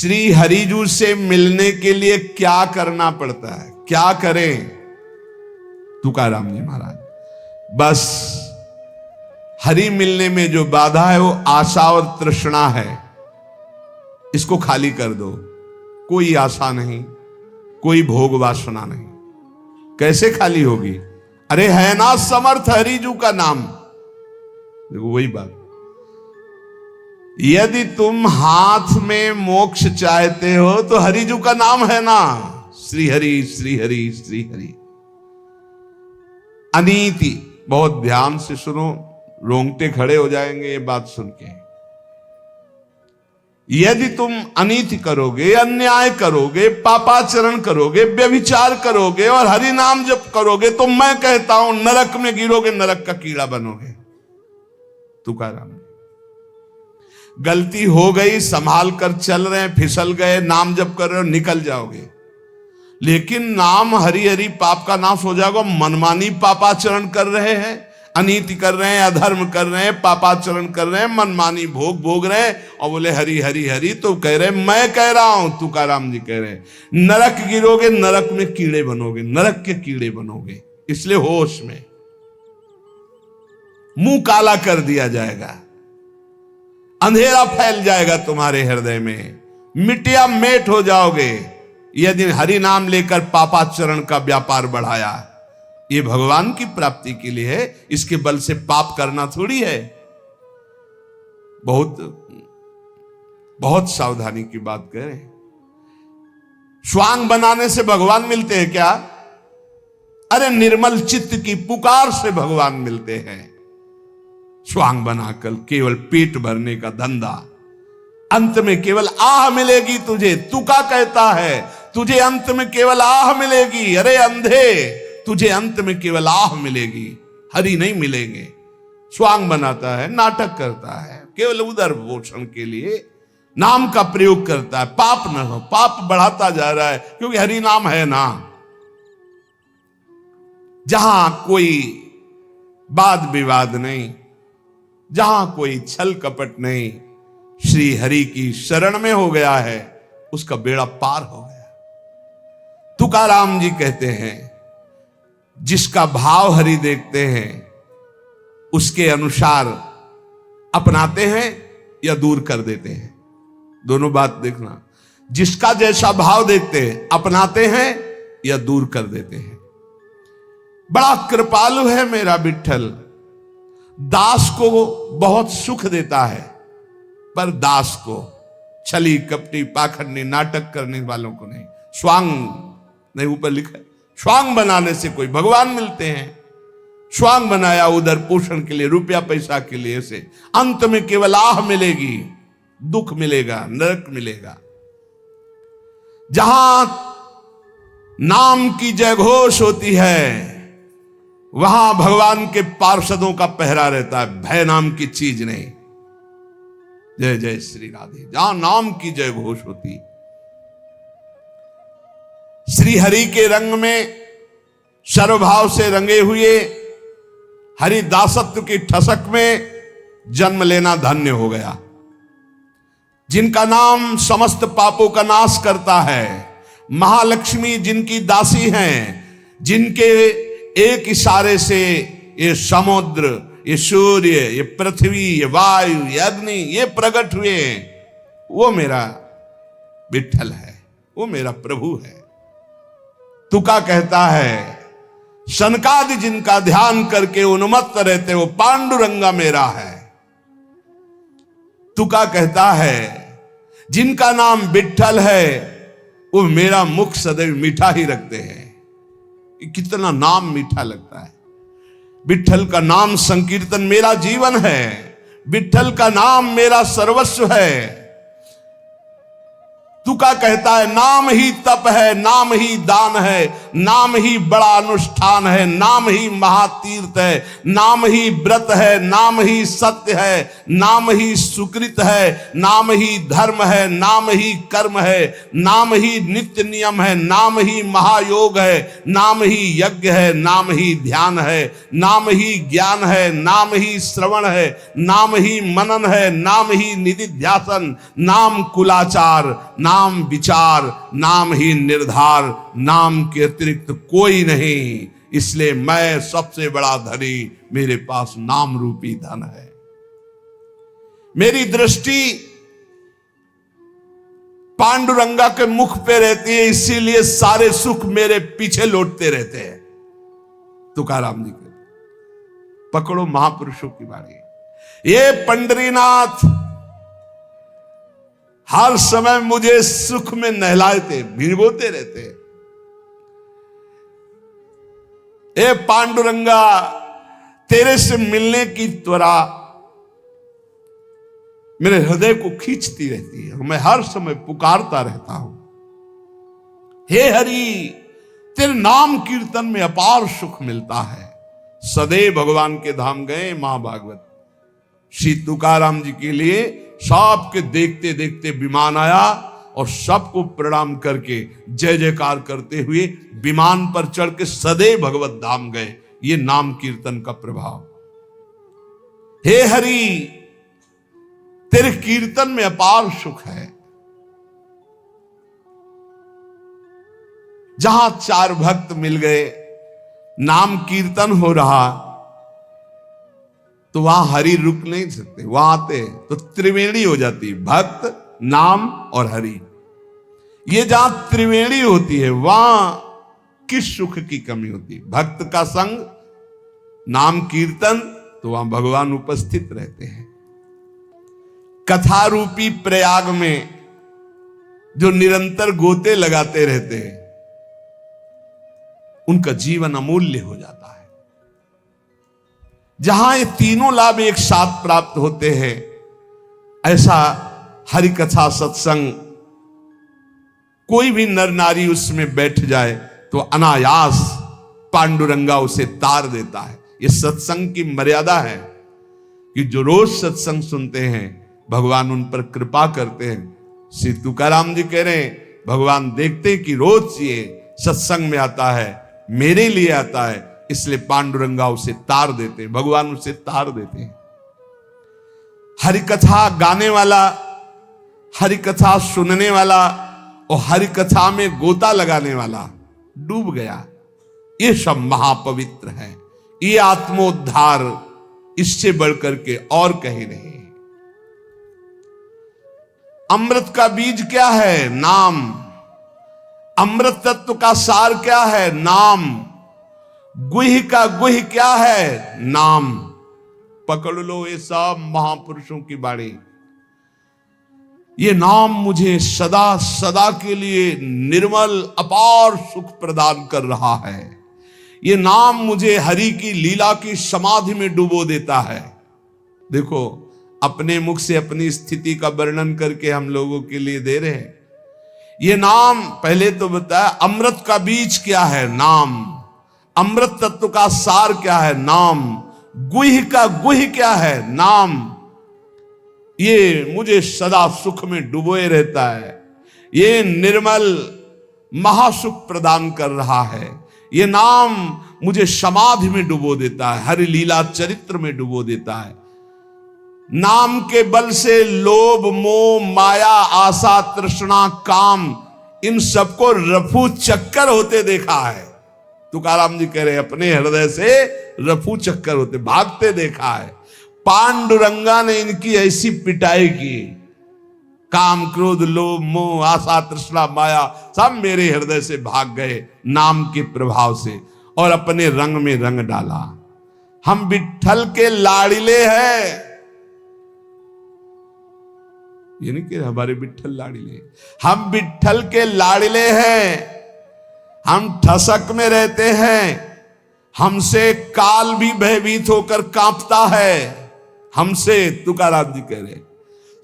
श्री हरिजू से मिलने के लिए क्या करना पड़ता है, क्या करें? तुकाराम जी महाराज, बस हरि मिलने में जो बाधा है वो आशा और तृष्णा है, इसको खाली कर दो। कोई आशा नहीं, कोई भोग वासना नहीं। कैसे खाली होगी? अरे है ना समर्थ हरिजू का नाम। देखो वही बात, यदि तुम हाथ में मोक्ष चाहते हो तो हरिजू का नाम है ना, श्री हरि श्री हरि श्री हरि। अनीति, बहुत ध्यान से सुनो, रोंगटे खड़े हो जाएंगे ये बात सुन के। यदि तुम अनीति करोगे, अन्याय करोगे, पापाचरण करोगे, व्यभिचार करोगे और हरि नाम जप करोगे तो मैं कहता हूं नरक में गिरोगे, नरक का कीड़ा बनोगे। तुकाराम, गलती हो गई, संभाल कर चल रहे हैं, फिसल गए, नाम जप कर रहे हो, निकल जाओगे। लेकिन नाम हरि हरि पाप का नाश हो जाएगा। मनमानी पापाचरण कर रहे हैं, अनीति कर रहे हैं, अधर्म कर रहे हैं, पापाचरण कर रहे हैं, मनमानी भोग भोग रहे हैं और बोले हरि हरि हरि, तो कह रहे हैं मैं कह रहा हूं, तुकाराम जी कह रहे हैं नरक गिरोगे, नरक में कीड़े बनोगे, नरक के कीड़े बनोगे। इसलिए होश में, मुंह काला कर दिया जाएगा, अंधेरा फैल जाएगा तुम्हारे हृदय में, मिटिया मेट हो जाओगे यदि हरि नाम लेकर पापाचरण का व्यापार बढ़ाया। ये भगवान की प्राप्ति के लिए है, इसके बल से पाप करना थोड़ी है। बहुत बहुत सावधानी की बात कह रहे हैं। स्वांग बनाने से भगवान मिलते हैं क्या? अरे निर्मल चित्त की पुकार से भगवान मिलते हैं। स्वांग बनाकर केवल पेट भरने का धंधा, अंत में केवल आह मिलेगी तुझे। तुका कहता है तुझे अंत में केवल आह मिलेगी। अरे अंधे, तुझे अंत में केवल आह मिलेगी, हरि नहीं मिलेंगे। स्वांग बनाता है, नाटक करता है, केवल उदर पोषण के लिए नाम का प्रयोग करता है। पाप न हो, पाप बढ़ाता जा रहा है क्योंकि हरि नाम है ना। जहां कोई वाद विवाद नहीं, जहां कोई छल कपट नहीं, श्री हरि की शरण में हो गया है, उसका बेड़ा पार हो गया। तुकाराम जी कहते हैं जिसका भाव हरि देखते हैं उसके अनुसार अपनाते हैं या दूर कर देते हैं। दोनों बात देखना, जिसका जैसा भाव देखते हैं अपनाते हैं या दूर कर देते हैं। बड़ा कृपालु है मेरा विठ्ठल, दास को बहुत सुख देता है पर दास को, छली कपटी पाखंडी नाटक करने वालों को नहीं। स्वांग नहीं, ऊपर लिखा है स्वांग बनाने से कोई भगवान मिलते हैं। स्वांग बनाया उधर पोषण के लिए, रुपया पैसा के लिए, से अंत में केवल आह मिलेगी, दुख मिलेगा, नरक मिलेगा। जहां नाम की जयघोष होती है वहां भगवान के पार्षदों का पहरा रहता है, भय नाम की चीज नहीं। जय जय श्री राधे। जहां नाम की जय घोष होती, श्री हरि के रंग में सर्वभाव से रंगे हुए हरि दासत्व की ठसक में जन्म लेना धन्य हो गया। जिनका नाम समस्त पापों का नाश करता है, महालक्ष्मी जिनकी दासी हैं, जिनके एक इशारे से ये समुद्र, ये सूर्य, ये पृथ्वी, ये वायु, ये अग्नि, ये प्रकट हुए, वो मेरा विठ्ठल है, वो मेरा प्रभु है। तुका कहता है सनकादि जिनका ध्यान करके उन्मत्त रहते वो पांडुरंगा मेरा है। तुका कहता है जिनका नाम विठ्ठल है वो मेरा मुख सदैव मीठा ही रखते हैं। कितना नाम मीठा लगता है। विठ्ठल का नाम संकीर्तन मेरा जीवन है, विठ्ठल का नाम मेरा सर्वस्व है। तुका कहता है नाम ही तप है, नाम ही दान है, नाम ही बड़ा अनुष्ठान है, नाम ही महातीर्थ है, नाम ही व्रत है, नाम ही सत्य है, नाम ही सुकृत है, नाम ही धर्म है, नाम ही कर्म है, नाम ही नित्य नियम है, नाम ही महायोग है, नाम ही यज्ञ है, नाम ही ध्यान है, नाम ही ज्ञान है, नाम ही श्रवण है, नाम ही मनन है, नाम ही निधिध्यासन, नाम कुलाचार, नाम विचार, नाम ही निर्धार, नाम के अतिरिक्त कोई नहीं। इसलिए मैं सबसे बड़ा धनी, मेरे पास नाम रूपी धन है। मेरी दृष्टि पांडुरंगा के मुख पे रहती है, इसीलिए सारे सुख मेरे पीछे लौटते रहते हैं। तुकाराम जी के पकड़ो महापुरुषों की बाणी। ये पंडरीनाथ हर समय मुझे सुख में नहलाते, भिगोते रहते। ए पांडुरंगा, तेरे से मिलने की त्वरा मेरे हृदय को खींचती रहती है, मैं हर समय पुकारता रहता हूं। हे हरि, तेरे नाम कीर्तन में अपार सुख मिलता है। सदैव भगवान के धाम गए महाभागवत, श्री तुकाराम जी के लिए सबके देखते देखते विमान आया और सबको प्रणाम करके जय जयकार करते हुए विमान पर चढ़ के सदैव भगवत धाम गए। ये नाम कीर्तन का प्रभाव। हे हरि, तेरे कीर्तन में अपार सुख है। जहां चार भक्त मिल गए, नाम कीर्तन हो रहा, तो वहां हरि रुक नहीं सकते, वहां आते तो त्रिवेणी हो जाती, भक्त, नाम और हरि। ये जहां त्रिवेणी होती है, वहां किस सुख की कमी होती? भक्त का संग, नाम कीर्तन, तो वहां भगवान उपस्थित रहते हैं। कथा रूपी प्रयाग में जो निरंतर गोते लगाते रहते हैं, उनका जीवन अमूल्य हो जाता है। जहां ये तीनों लाभ एक साथ प्राप्त होते हैं, ऐसा हरि कथा सत्संग कोई भी नर नारी उसमें बैठ जाए तो अनायास पांडुरंगा उसे तार देता है। ये सत्संग की मर्यादा है कि जो रोज सत्संग सुनते हैं, भगवान उन पर कृपा करते हैं। श्री तुकाराम जी कह रहे हैं, भगवान देखते हैं कि रोज ये सत्संग में आता है, मेरे लिए आता है, इसलिए पांडुरंगा उसे तार देते हैं, भगवान उसे तार देते हैं। हरिकथा गाने वाला, हरिकथा सुनने वाला और हरिकथा में गोता लगाने वाला डूब गया। ये सब महापवित्र है। ये आत्मोद्धार इससे बढ़कर के और कहीं नहीं। अमृत का बीज क्या है? नाम। अमृत तत्व का सार क्या है? नाम। गुह का गुह क्या है? नाम। पकड़ लो ये सब महापुरुषों की बाणी। ये नाम मुझे सदा सदा के लिए निर्मल अपार सुख प्रदान कर रहा है। ये नाम मुझे हरि की लीला की समाधि में डुबो देता है। देखो, अपने मुख से अपनी स्थिति का वर्णन करके हम लोगों के लिए दे रहे हैं। ये नाम पहले तो बताया, अमृत का बीज क्या है? नाम। अमृत तत्व का सार क्या है? नाम। गुह का गुह क्या है? नाम। ये मुझे सदा सुख में डुबोए रहता है। ये निर्मल महासुख प्रदान कर रहा है। ये नाम मुझे समाधि में डुबो देता है, हरि लीला चरित्र में डुबो देता है। नाम के बल से लोभ, मोह, माया, आशा, तृष्णा, काम, इन सबको रफू चक्कर होते देखा है। तुकाराम जी कह रहे अपने हृदय से रफू चक्कर होते, भागते देखा है। पांडुरंगा ने इनकी ऐसी पिटाई की, काम, क्रोध, लोभ, मोह, आशा, तृष्णा, माया सब मेरे हृदय से भाग गए नाम के प्रभाव से, और अपने रंग में रंग डाला। हम विट्ठल के लाड़िले हैं। ये नहीं कि हमारे विट्ठल लाड़िले, हम विट्ठल के लाड़िले हैं। हम ठसक में रहते हैं। हमसे काल भी भयभीत होकर कांपता है। हमसे, तुकाराम जी कह रहे,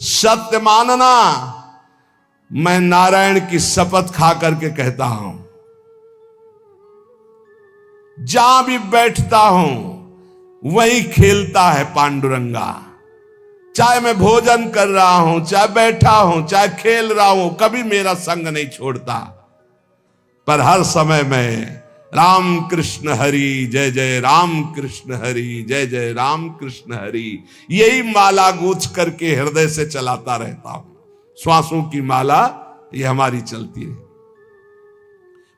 सत्य मानना, मैं नारायण की शपथ खा करके कहता हूं, जहां भी बैठता हूं वहीं खेलता है पांडुरंगा। चाहे मैं भोजन कर रहा हूं, चाहे बैठा हूं, चाहे खेल रहा हूं, कभी मेरा संग नहीं छोड़ता। पर हर समय में राम कृष्ण हरि जय जय राम कृष्ण हरि जय जय राम कृष्ण हरि, यही माला गूंथ करके हृदय से चलाता रहता हूं। श्वासों की माला ये हमारी चलती है।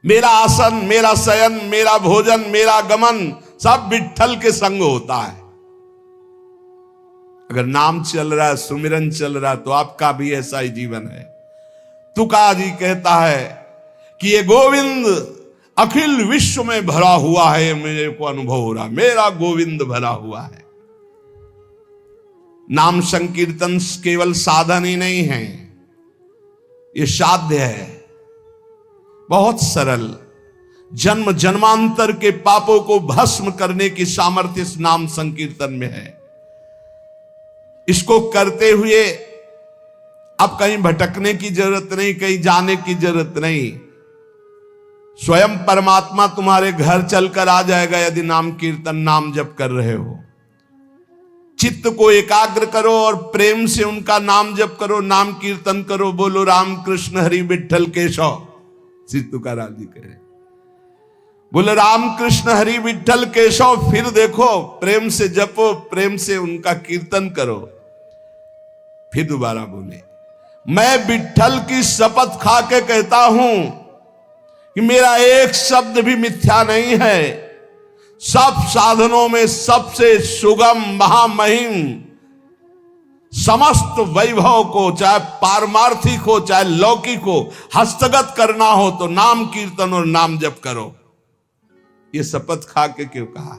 मेरा आसन, मेरा शयन, मेरा भोजन, मेरा गमन सब विट्ठल के संग होता है। अगर नाम चल रहा है, सुमिरन चल रहा है, तो आपका भी ऐसा ही जीवन है। तुका जी कहता है कि ये गोविंद अखिल विश्व में भरा हुआ है, मेरे को अनुभव हो रहा, मेरा गोविंद भरा हुआ है। नाम संकीर्तन केवल साधन ही नहीं है, ये साध्य है, बहुत सरल। जन्म जन्मांतर के पापों को भस्म करने की सामर्थ्य इस नाम संकीर्तन में है। इसको करते हुए अब कहीं भटकने की जरूरत नहीं, कहीं जाने की जरूरत नहीं। स्वयं परमात्मा तुम्हारे घर चलकर आ जाएगा यदि नाम कीर्तन नाम जप कर रहे हो। चित्त को एकाग्र करो और प्रेम से उनका नाम जप करो, नाम कीर्तन करो, बोलो राम कृष्ण हरि विट्ठल केशव। श्री तुकाराम जी कह रहे, बोले राम कृष्ण हरि विट्ठल केशव। फिर देखो, प्रेम से जपो, प्रेम से उनका कीर्तन करो। फिर दोबारा बोले, मैं विट्ठल की शपथ खा के कहता हूं कि मेरा एक शब्द भी मिथ्या नहीं है। सब साधनों में सबसे सुगम महामहिम, समस्त वैभव को, चाहे पारमार्थिक हो चाहे लौकिक हो, हस्तगत करना हो तो नाम कीर्तन और नाम जप करो। ये शपथ खा के क्यों कहा?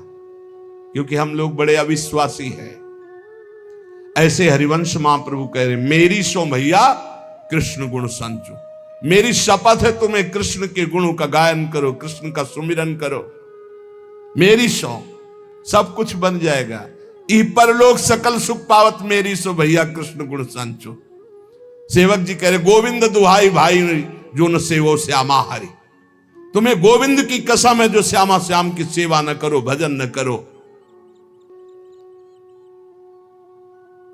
क्योंकि हम लोग बड़े अविश्वासी हैं। ऐसे हरिवंश महाप्रभु कह रहे, मेरी सो भैया कृष्ण गुण संचो। मेरी शपथ है तुम्हें कृष्ण के गुणों का गायन करो, कृष्ण का सुमिरन करो। मेरी सो सब कुछ बन जाएगा। ई परलोक सकल सुख पावत मेरी सो भैया कृष्ण गुण संचो। सेवक जी कह रहे, गोविंद दुहाई भाई जो न सेवो श्यामा हरि। तुम्हें गोविंद की कसम है जो श्यामा श्याम की सेवा न करो, भजन न करो।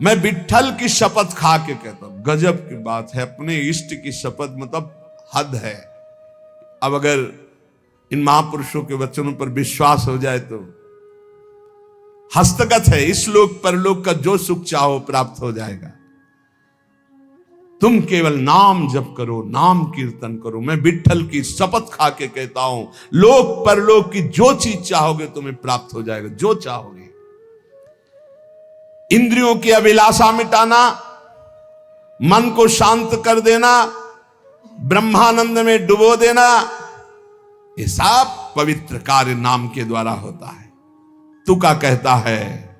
मैं विट्ठल की शपथ खा के कहता हूं, गजब की बात है। अपने इष्ट की शपथ मतलब हद है। अब अगर इन महापुरुषों के वचनों पर विश्वास हो जाए तो हस्तगत है, इस लोक परलोक का जो सुख चाहो प्राप्त हो जाएगा। तुम केवल नाम जप करो, नाम कीर्तन करो। मैं विट्ठल की शपथ खा के कहता हूं, लोक परलोक की जो चीज चाहोगे तुम्हें प्राप्त हो जाएगा, जो चाहोगे। इंद्रियों की अभिलाषा मिटाना, मन को शांत कर देना, ब्रह्मानंद में डुबो देना, ये सब पवित्र कार्य नाम के द्वारा होता है। तुका कहता है,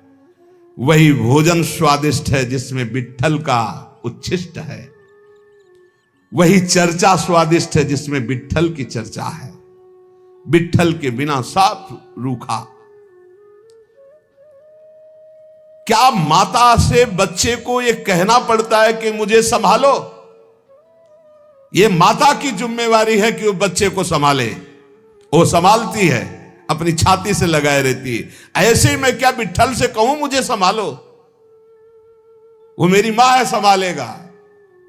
वही भोजन स्वादिष्ट है जिसमें विट्ठल का उच्छिष्ट है। वही चर्चा स्वादिष्ट है जिसमें विट्ठल की चर्चा है। विट्ठल के बिना सब रूखा। क्या माता से बच्चे को यह कहना पड़ता है कि मुझे संभालो? यह माता की जिम्मेवारी है कि वो बच्चे को संभाले। वो संभालती है, अपनी छाती से लगाए रहती है। ऐसे ही मैं क्या विट्ठल से कहूं मुझे संभालो? वो मेरी मां है, संभालेगा।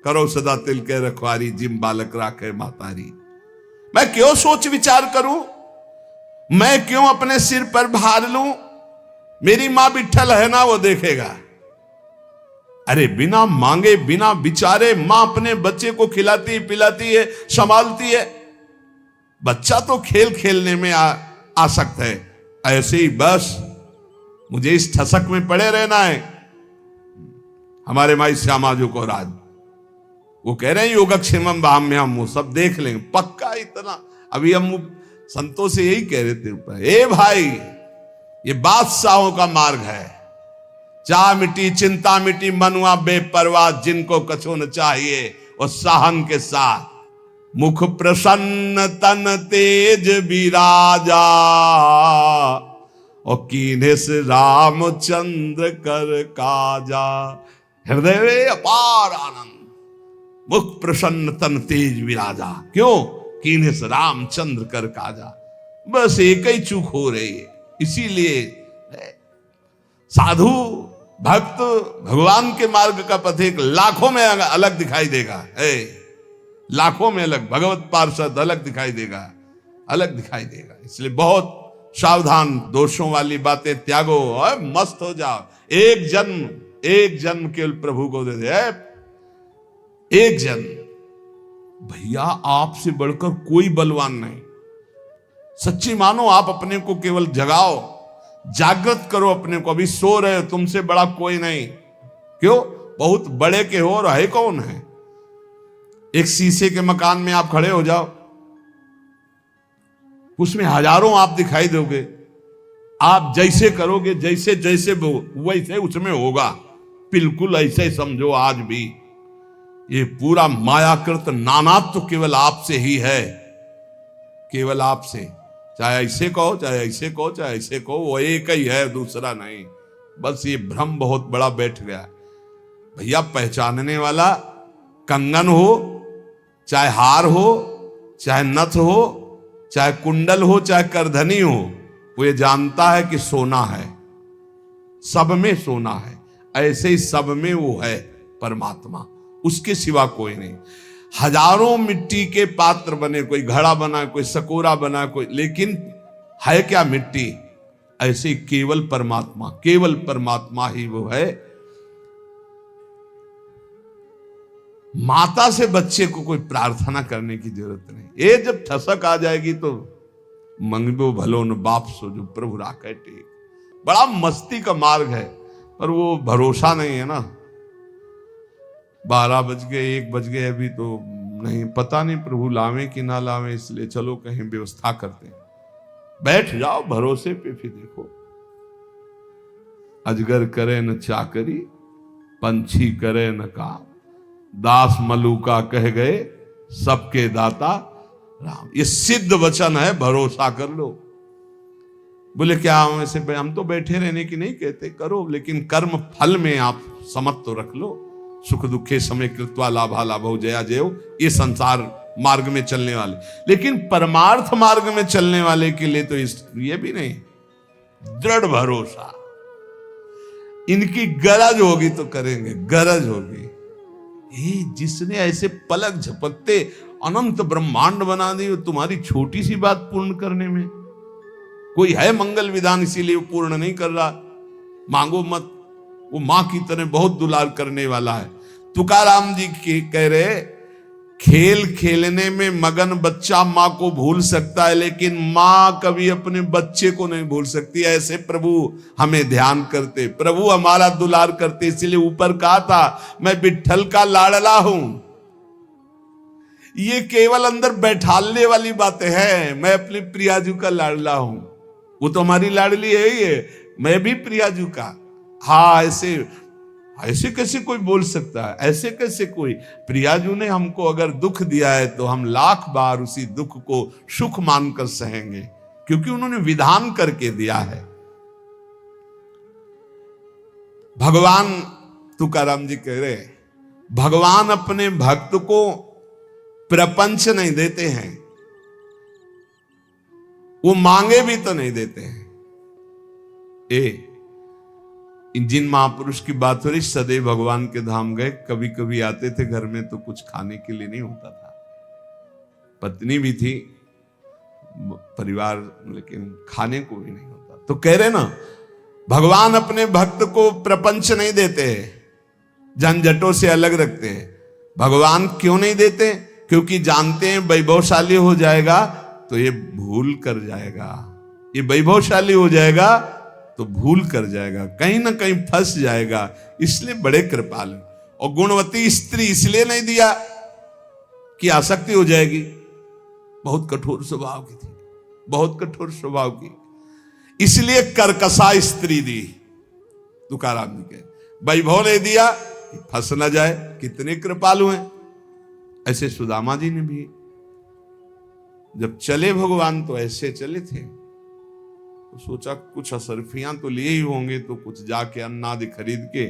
करो सदा तिल के रखवारी, जिम बालक राखे मातारी। मैं क्यों सोच विचार करूं? मैं क्यों अपने सिर पर भार लूं? मेरी मां विट्ठल है ना, वो देखेगा। अरे बिना मांगे बिना विचारे मां अपने बच्चे को खिलाती पिलाती है, संभालती है। बच्चा तो खेल खेलने में आसक्त है, ऐसे ही बस मुझे इस ठसक में पड़े रहना है। हमारे माई श्यामा जो को राज वो कह रहे हैं योगक्षेमम भाम्यम, वो सब देख लेंगे पक्का। इतना अभी हम संतों से यही कह रहे थे, ए भाई ये बादशाहों का मार्ग है। चाह मिटी चिंता मिटी मनुआ बेपरवाह, जिनको कछु न चाहिए और साहन के साथ। मुख प्रसन्न तन तेज विराजा, और कीन्हे से रामचंद्र कर काजा। हृदय में अपार आनंद। मुख प्रसन्न तन तेज विराजा, क्यों? कीन्हे से रामचंद्र कर काजा। बस एक ही चूक हो रही है। इसीलिए साधु भक्त भगवान के मार्ग का पथिक लाखों में अलग दिखाई देगा, लाखों में अलग, भगवत पार्षद अलग दिखाई देगा, अलग दिखाई देगा। इसलिए बहुत सावधान, दोषों वाली बातें त्यागो और मस्त हो जाओ। एक जन्म केवल प्रभु को दे दे, एक जन्म। भैया आपसे बढ़कर कोई बलवान नहीं। सच्ची मानो, आप अपने को केवल जगाओ, जागृत करो अपने को। अभी सो रहे हो, तुमसे बड़ा कोई नहीं। क्यों? बहुत बड़े के हो और है कौन है? एक शीशे के मकान में आप खड़े हो जाओ, उसमें हजारों आप दिखाई दोगे। आप जैसे करोगे, जैसे जैसे वैसे उसमें होगा। बिल्कुल ऐसे समझो। आज भी ये पूरा मायाकृत नानात्व तो केवल आपसे ही है, केवल आपसे। चाहे ऐसे कहो, चाहे ऐसे कहो, चाहे ऐसे कहो, वो एक ही है, दूसरा नहीं। बस ये भ्रम बहुत बड़ा बैठ गया। भैया पहचानने वाला कंगन हो, चाहे हार हो, चाहे नथ हो, चाहे कुंडल हो, चाहे करधनी हो, वो ये जानता है कि सोना है, सब में सोना है। ऐसे ही सब में वो है परमात्मा, उसके सिवा कोई नहीं। हजारों मिट्टी के पात्र बने, कोई घड़ा बना, कोई सकोरा बना, कोई, लेकिन है क्या? मिट्टी। ऐसे ही केवल परमात्मा, केवल परमात्मा ही वो है। माता से बच्चे को कोई प्रार्थना करने की जरूरत नहीं। ये जब ठसक आ जाएगी तो मंगबो भलो न बाप सो जो प्रभु राखे टेक। बड़ा मस्ती का मार्ग है, पर वो भरोसा नहीं है ना। 12 बज गए, 1 बज गए, अभी तो नहीं, पता नहीं प्रभु लावे कि ना लावे, इसलिए चलो कहीं व्यवस्था करते हैं। बैठ जाओ भरोसे पे, फिर देखो। अजगर करे न चाकरी, पंछी करे न काम, दास मलूका कह गए सबके दाता राम। ये सिद्ध वचन है, भरोसा कर लो। बोले क्या हम ऐसे, हम तो बैठे रहने की नहीं कहते, करो, लेकिन कर्म फल में आप समझ तो रख लो। सुख दुखे समय कृत्वा लाभा लाभो जया जयो, ये संसार मार्ग में चलने वाले। लेकिन परमार्थ मार्ग में चलने वाले के लिए तो ये भी नहीं, दृढ़ भरोसा। इनकी गरज होगी तो करेंगे, गरज होगी। जिसने ऐसे पलक झपकते अनंत ब्रह्मांड बना दी, तुम्हारी छोटी सी बात पूर्ण करने में कोई है मंगल विधान, इसीलिए वो पूर्ण नहीं कर रहा। मांगो मत, वो मां की तरह बहुत दुलार करने वाला है। तुकाराम जी कह रहे, खेल खेलने में मगन बच्चा मां को भूल सकता है, लेकिन मां कभी अपने बच्चे को नहीं भूल सकती। ऐसे प्रभु हमें ध्यान करते, प्रभु हमारा दुलार करते। इसलिए ऊपर कहा था, मैं विठ्ठल का लाडला हूं। ये केवल अंदर बैठालने वाली बातें हैं। मैं अपने प्रियाजू का लाडला हूं, वो तो हमारी लाडली है ही है, मैं भी प्रियाजू का। हाँ, ऐसे कैसे कोई बोल सकता है? ऐसे कैसे कोई? प्रियाजू ने हमको अगर दुख दिया है तो हम लाख बार उसी दुख को सुख मानकर सहेंगे, क्योंकि उन्होंने विधान करके दिया है। भगवान, तुकाराम जी कह रहे, भगवान अपने भक्त को प्रपंच नहीं देते हैं, वो मांगे भी तो नहीं देते हैं। जिन महापुरुष की बात हो रही, सदैव भगवान के धाम गए, कभी कभी आते थे घर में तो कुछ खाने के लिए नहीं होता था। पत्नी भी थी, परिवार, लेकिन खाने को भी नहीं होता। तो कह रहे ना, भगवान अपने भक्त को प्रपंच नहीं देते, झंझटों से अलग रखते हैं। भगवान क्यों नहीं देते? क्योंकि जानते हैं वैभवशाली हो जाएगा तो ये भूल कर जाएगा, ये वैभवशाली हो जाएगा तो भूल कर जाएगा, कहीं ना कहीं फंस जाएगा। इसलिए बड़े कृपालु। और गुणवती स्त्री इसलिए नहीं दिया कि आसक्ति हो जाएगी। बहुत कठोर स्वभाव की थी, बहुत कठोर स्वभाव की, इसलिए कर्कशा स्त्री दी। तुकाराम जी के वैभव ने दिया कि फंस ना जाए। कितने कृपालु हैं। ऐसे सुदामा जी ने भी जब चले भगवान तो ऐसे चले थे, तो सोचा कुछ असरफियां तो लिए ही होंगे, तो कुछ जाके अन्नादि खरीद के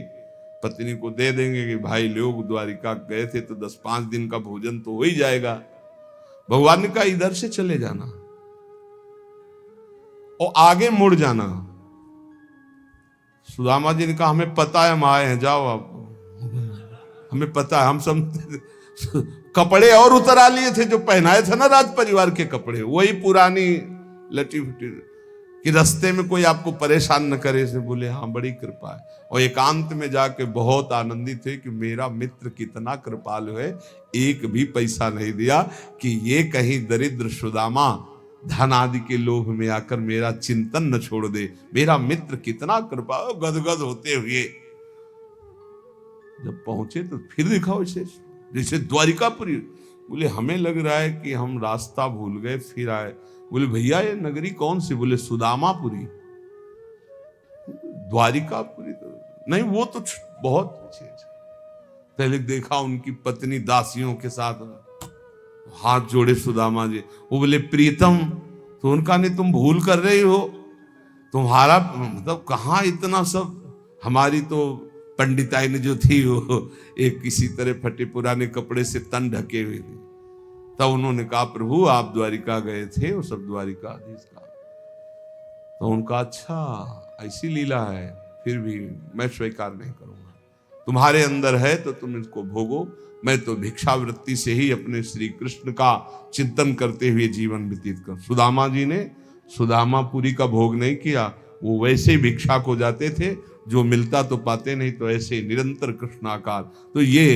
पत्नी को दे देंगे कि भाई लोग द्वारिका गए थे तो 10-5 दिन का भोजन तो हो ही जाएगा। भगवान ने कहा इधर से चले जाना, और आगे मुड़ जाना। सुदामा जी ने कहा हमें पता है हम आए हैं, जाओ आप, हमें पता है, हम सब कपड़े और उतरा लिए थे जो पहनाए थे ना राज परिवार के कपड़े, वही पुरानी लटी फुटी, कि रास्ते में कोई आपको परेशान न करे। से बोले हाँ बड़ी कृपा है। और एकांत में जाके बहुत आनंदित थे कि मेरा मित्र कितना कृपालु है, एक भी पैसा नहीं दिया कि ये कहीं दरिद्र सुदामा धन आदि के लोभ में आकर मेरा चिंतन न छोड़ दे। मेरा मित्र कितना कृपा, गदगद होते हुए जब पहुंचे तो फिर दिखाओ इसे जैसे द्वारिकापुरी। बोले हमें लग रहा है कि हम रास्ता भूल गए, फिर आए। बोले भैया ये नगरी कौन सी? बोले सुदामापुरी। द्वारिकापुरी तो नहीं, वो तो बहुत अच्छी है। पहले देखा उनकी पत्नी दासियों के साथ हाथ जोड़े सुदामा जी। वो बोले प्रीतम, तो उनका नहीं तुम भूल कर रही हो, तुम्हारा मतलब कहाँ इतना सब। हमारी तो पंडिताई ने जो थी वो एक किसी तरह फटे पुराने कपड़े से तन ढके हुए थे। तब उन्होंने कहा प्रभु आप द्वारिका गए थे, वो सब द्वारिकाधीश का। तो उनका अच्छा ऐसी लीला है, फिर भी मैं स्वीकार नहीं करूंगा। तुम्हारे अंदर है तो तुम इसको भोगो, मैं तो भिक्षावृत्ति से ही अपने श्री कृष्ण का चिंतन करते हुए जीवन व्यतीत कर। सुदामा जी ने सुदामापुरी का भोग नहीं किया, वो वैसे भिक्षा को जाते थे, जो मिलता तो पाते नहीं, तो ऐसे निरंतर कृष्णाकार। तो ये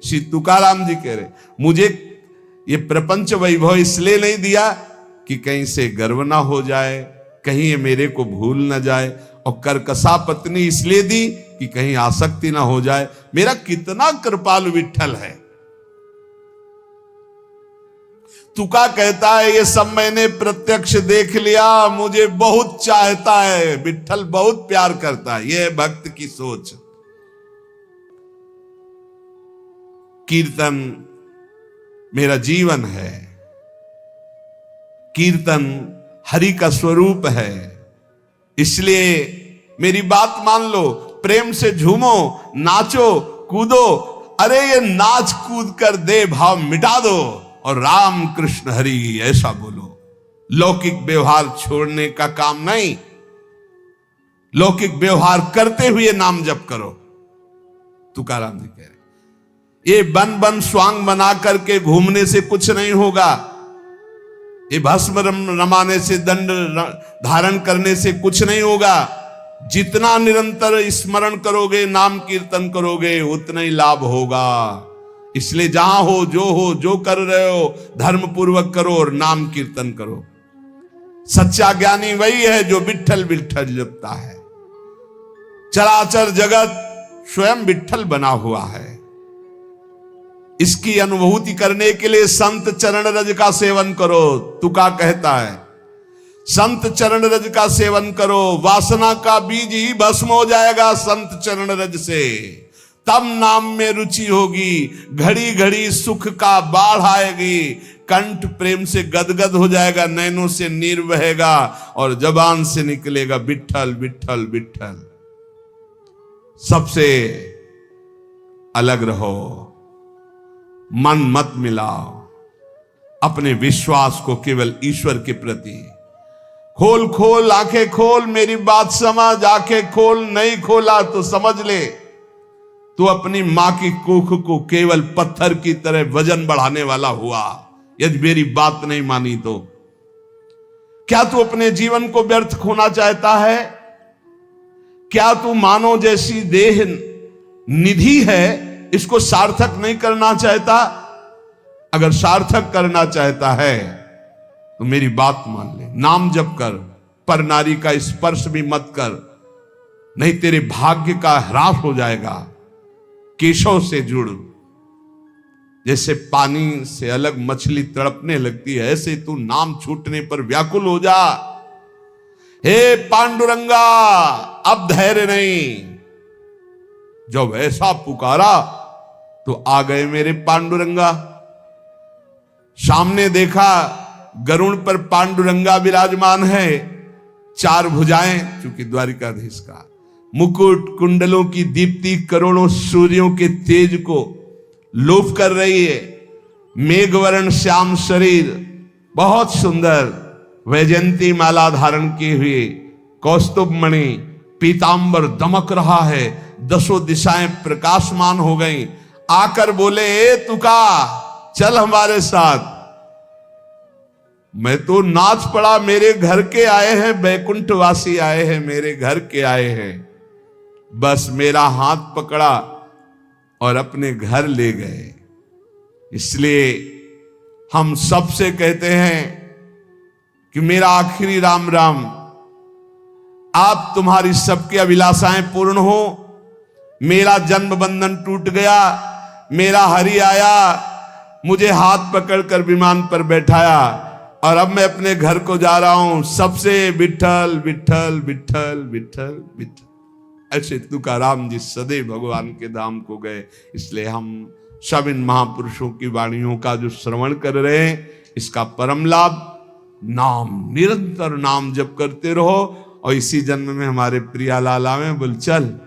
श्री तुकाराम जी कह रहे मुझे ये प्रपंच वैभव इसलिए नहीं दिया कि कहीं से गर्व ना हो जाए, कहीं ये मेरे को भूल ना जाए, और करकसा पत्नी इसलिए दी कि कहीं आसक्ति ना हो जाए। मेरा कितना कृपालु विठ्ठल है। तुका कहता है ये सब मैंने प्रत्यक्ष देख लिया, मुझे बहुत चाहता है, विठ्ठल बहुत प्यार करता है। यह भक्त की सोच। कीर्तन मेरा जीवन है, कीर्तन हरि का स्वरूप है, इसलिए मेरी बात मान लो, प्रेम से झूमो, नाचो, कूदो। अरे ये नाच कूद कर दे भाव मिटा दो और राम कृष्ण हरि ऐसा बोलो। लौकिक व्यवहार छोड़ने का काम नहीं, लौकिक व्यवहार करते हुए नाम जप करो। तुकाराम जी कह रहे ये बन बन स्वांग बना करके घूमने से कुछ नहीं होगा, ये भस्म रमाने से, दंड धारण करने से कुछ नहीं होगा। जितना निरंतर स्मरण करोगे, नाम कीर्तन करोगे, उतना ही लाभ होगा। इसलिए जहां हो, जो कर रहे हो, धर्म पूर्वक करो और नाम कीर्तन करो। सच्चा ज्ञानी वही है जो विठ्ठल विठ्ठल जपता है। चराचर जगत स्वयं विठ्ठल बना हुआ है। इसकी अनुभूति करने के लिए संत चरण रज का सेवन करो। तुका कहता है संत चरण रज का सेवन करो, वासना का बीज ही भस्म हो जाएगा संत चरण रज से। तब नाम में रुचि होगी, घड़ी घड़ी सुख का बाढ़ आएगी, कंठ प्रेम से गदगद हो जाएगा, नैनों से नीर बहेगा और जबान से निकलेगा विठ्ठल विठ्ठल विठ्ठल। सबसे अलग रहो, मन मत मिलाओ, अपने विश्वास को केवल ईश्वर के प्रति खोल खोल, आंखें खोल, मेरी बात समझ, आंखें खोल, नहीं खोला तो समझ ले तू अपनी मां की कुख को केवल पत्थर की तरह वजन बढ़ाने वाला हुआ, यदि मेरी बात नहीं मानी तो। क्या तू अपने जीवन को व्यर्थ खोना चाहता है? क्या तू मानव जैसी देह निधि है, इसको सार्थक नहीं करना चाहता? अगर सार्थक करना चाहता है तो मेरी बात मान ले, नाम जप कर, पर नारी का स्पर्श भी मत कर, नहीं तेरे भाग्य का ह्रास हो जाएगा। केशव से जुड़, जैसे पानी से अलग मछली तड़पने लगती है, ऐसे तू नाम छूटने पर व्याकुल हो जा। हे पांडुरंगा, अब धैर्य नहीं। जब ऐसा पुकारा तो आ गए मेरे पांडुरंगा। सामने देखा गरुड़ पर पांडुरंगा विराजमान है, चार भुजाएं, चूंकि द्वारिकाधीश का मुकुट, कुंडलों की दीप्ति करोड़ों सूर्यों के तेज को लोप कर रही है। मेघवर्ण श्याम शरीर, बहुत सुंदर, वैजयंती माला धारण किए हुए, कौस्तुभ मणि पीतांबर दमक रहा है, 10 दिशाएं प्रकाशमान हो गई। आकर बोले, ए तुका चल हमारे साथ। मैं तो नाच पड़ा, मेरे घर के आए हैं, बैकुंठवासी आए हैं, मेरे घर के आए हैं। बस मेरा हाथ पकड़ा और अपने घर ले गए। इसलिए हम सबसे कहते हैं कि मेरा आखिरी राम राम, आप तुम्हारी सबकी अभिलाषाएं पूर्ण हो। मेरा जन्म बंधन टूट गया, मेरा हरि आया, मुझे हाथ पकड़कर विमान पर बैठाया और अब मैं अपने घर को जा रहा हूं। सबसे विठल विठल विठल विठल विठल। ऐसे तुकाराम जी सदैव भगवान के धाम को गए। इसलिए हम सब इन महापुरुषों की वाणियों का जो श्रवण कर रहे हैं, इसका परम लाभ, नाम, निरंतर नाम जप करते रहो। और इसी जन्म में हमारे प्रियालाल आवे, बोल चल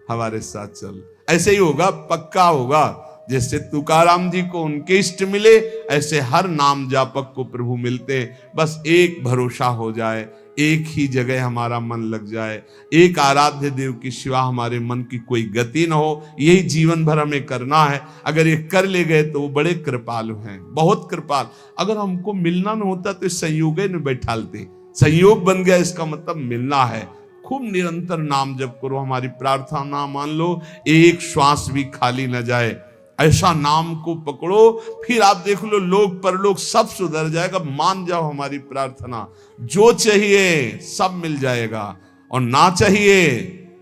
हमारे साथ चल। ऐसे ही होगा, पक्का होगा। जैसे तुकाराम जी को उनके इष्ट मिले, ऐसे हर नाम जापक को प्रभु मिलते हैं। बस एक भरोसा हो जाए, एक ही जगह हमारा मन लग जाए, एक आराध्य देव की सिवा हमारे मन की कोई गति न हो। यही जीवन भर हमें करना है। अगर ये कर ले गए तो वो बड़े कृपालु हैं, बहुत कृपाल। अगर हमको मिलना न होता तो संयोग न बैठालते। संयोग बन गया, इसका मतलब मिलना है। खूब निरंतर नाम जप करो। हमारी प्रार्थना मान लो, एक श्वास भी खाली न जाए। ऐसा नाम को पकड़ो, फिर आप देख लो लोक परलोक सब सुधर जाएगा। मान जाओ हमारी प्रार्थना, जो चाहिए सब मिल जाएगा, और ना चाहिए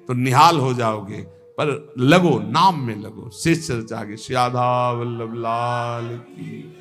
तो निहाल हो जाओगे। पर लगो, नाम में लगो। शेष चर्चा आगे। श्री राधा वल्लभ लाल की।